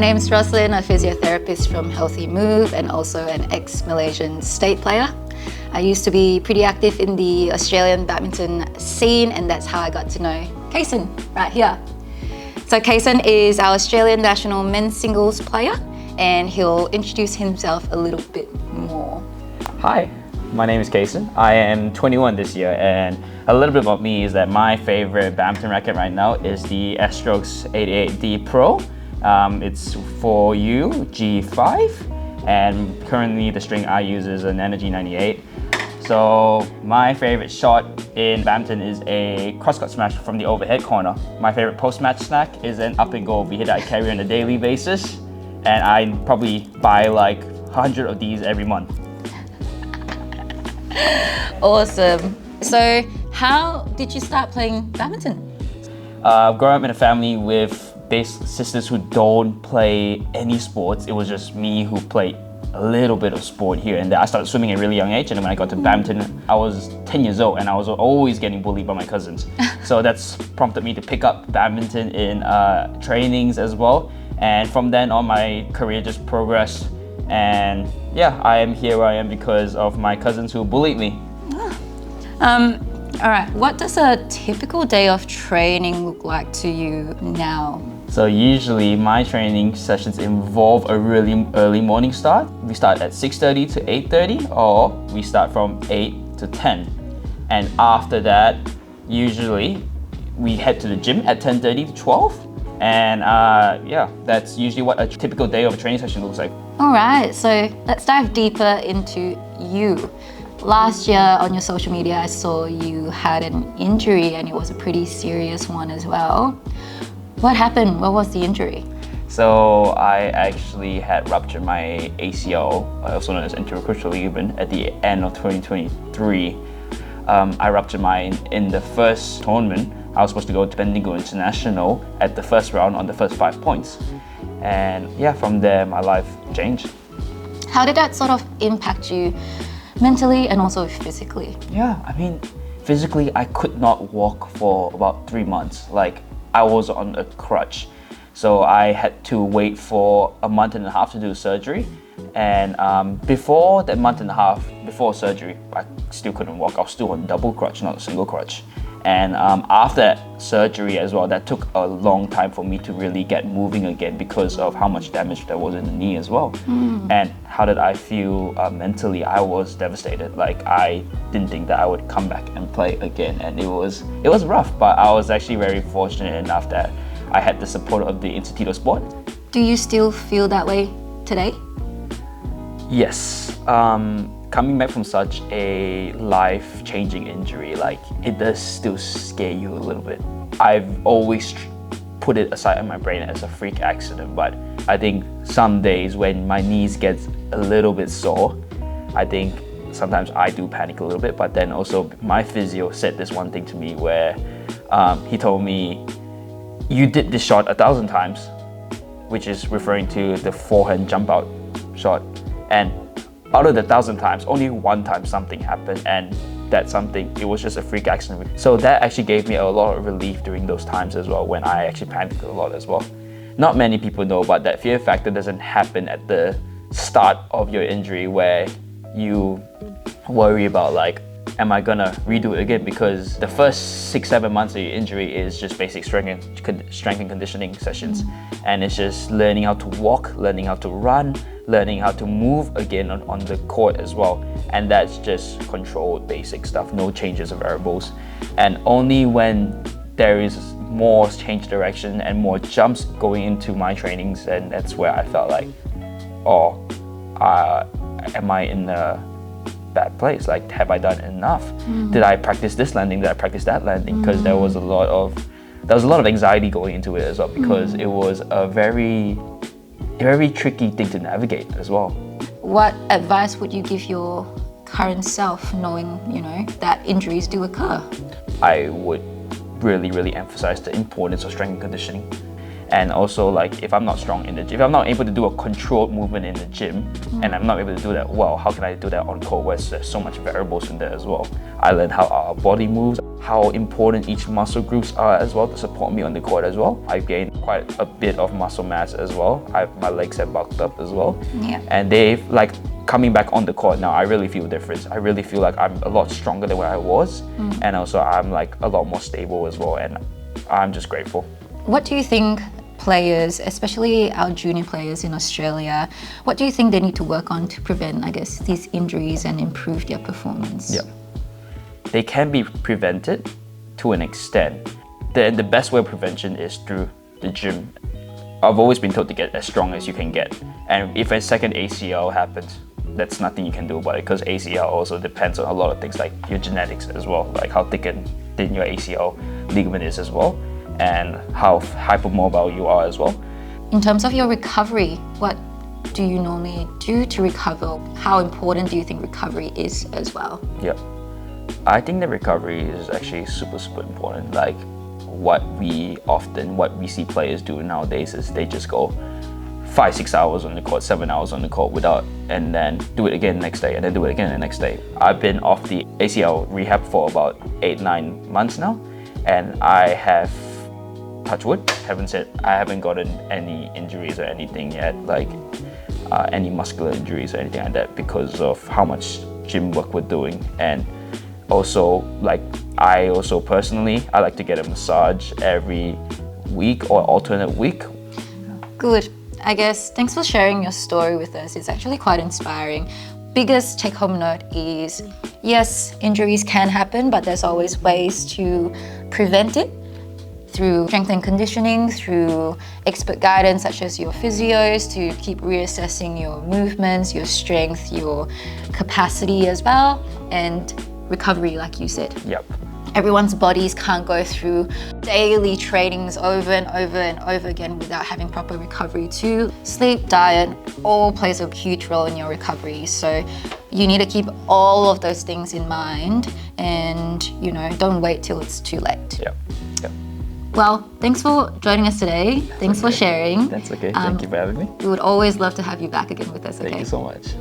My name is Roslyn, a physiotherapist from Healthy Move and also an ex-Malaysian state player. I used to be pretty active in the Australian badminton scene, and that's how I got to know Kayson right here. So Kayson is our Australian national men's singles player, and he'll introduce himself a little bit more. Hi, my name is Kayson. I am 21 this year, and a little bit about me is that my favorite badminton racket right now is the S-Strokes 88D Pro. It's for you G5, and currently the string I use is an Energy 98. So my favorite shot in badminton is a cross-cut smash from the overhead corner. My favorite post-match snack is an up and go over here that I carry on a daily basis, and I probably buy like 100 of these every month. Awesome. So how did you start playing badminton? Growing up in a family with sisters who don't play any sports, it was just me who played a little bit of sport here and there. I started swimming at a really young age, and then when I got to badminton, I was 10 years old and I was always getting bullied by my cousins. So that's prompted me to pick up badminton in trainings as well. And from then on, my career just progressed. And yeah, I am here where I am because of my cousins who bullied me. All right, what does a typical day of training look like to you now? So usually my training sessions involve a really early morning start. We start at 6:30 to 8:30, or we start from 8 to 10. And after that, usually we head to the gym at 10:30 to 12. And yeah, that's usually what a typical day of a training session looks like. All right, so let's dive deeper into you. Last year on your social media, I saw you had an injury, and it was a pretty serious one as well. What happened? What was the injury? So I actually had ruptured my ACL, also known as intercrucial ligament, at the end of 2023. I ruptured mine in the first tournament. I was supposed to go to Badminton International at the first round on the first 5 points. And yeah, from there my life changed. How did that sort of impact you mentally and also physically? Yeah, I mean, physically I could not walk for about 3 months. Like, I was on a crutch. So I had to wait for a month and a half to do surgery. And before that month and a half, before surgery, I still couldn't walk. I was still on double crutch, not a single crutch. And after that surgery as well, that took a long time for me to really get moving again because of how much damage there was in the knee as well. And how did I feel mentally? I was devastated. Like, I didn't think that I would come back and play again, and it was rough. But I was actually very fortunate enough that I had the support of the Institute of Sport. Do you still feel that way today? Yes. Coming back from such a life-changing injury, like, it does still scare you a little bit. I've always put it aside in my brain as a freak accident, but I think some days when my knees get a little bit sore, I think sometimes I do panic a little bit. But then also my physio said this one thing to me where he told me, you did this shot 1,000 times, which is referring to the forehand jump out shot. And out of the 1,000 times, only one time something happened, and that something, it was just a freak accident. So that actually gave me a lot of relief during those times as well, when I actually panicked a lot as well. Not many people know, but that fear factor doesn't happen at the start of your injury where you worry about, like, am I gonna redo it again? Because the first 6-7 months of your injury is just basic strength and conditioning sessions. And it's just learning how to walk, learning how to run, learning how to move again on the court as well. And that's just controlled basic stuff, no changes of variables. And only when there is more change direction and more jumps going into my trainings, and that's where I felt like, am I in a bad place? Like, have I done enough? Did I practice this landing? Did I practice that landing? Because there was a lot of anxiety going into it as well, because it was a very tricky thing to navigate as well. What advice would you give your current self, knowing, that injuries do occur? I would really emphasize the importance of strength and conditioning. And also, like, if I'm not strong in the gym, if I'm not able to do a controlled movement in the gym, and I'm not able to do that well, how can I do that on court where there's so much variables in there as well? I learned how our body moves, how important each muscle groups are as well to support me on the court as well. I gained quite a bit of muscle mass as well. My legs have bulked up as well. Yeah. And they've, like, coming back on the court now, I really feel different. I really feel like I'm a lot stronger than where I was. And also I'm like a lot more stable as well. And I'm just grateful. What do you think players, especially our junior players in Australia, what do you think they need to work on to prevent, I guess, these injuries and improve their performance? Yeah. They can be prevented to an extent. The best way of prevention is through the gym. I've always been told to get as strong as you can get. And if a second ACL happens, that's nothing you can do about it, because ACL also depends on a lot of things like your genetics as well, like how thick and thin your ACL ligament is as well, and how hypermobile you are as well. In terms of your recovery, what do you normally do to recover? How important do you think recovery is as well? Yeah, I think the recovery is actually super important. Like what we see players do nowadays is they just go 5-6 hours on the court, 7 hours on the court without, and then do it again the next day, and then do it again the next day. I've been off the ACL rehab for about 8-9 months now, and I have, touch wood, I haven't gotten any injuries or anything yet, like any muscular injuries or anything like that, because of how much gym work we're doing. And also, like, I like to get a massage every week or alternate week. Good. I guess thanks for sharing your story with us. It's actually quite inspiring. Biggest take-home note is, yes, injuries can happen, but there's always ways to prevent it through strength and conditioning, through expert guidance such as your physios to keep reassessing your movements, your strength, your capacity as well, and recovery, like you said. Yep. Everyone's bodies can't go through daily trainings over and over again without having proper recovery too. Sleep, diet, all plays a huge role in your recovery. So you need to keep all of those things in mind and, don't wait till it's too late. Yeah. Well, thanks for joining us today. Thanks for sharing. That's okay. Thank you for having me. We would always love to have you back again with us, okay? Thank you so much.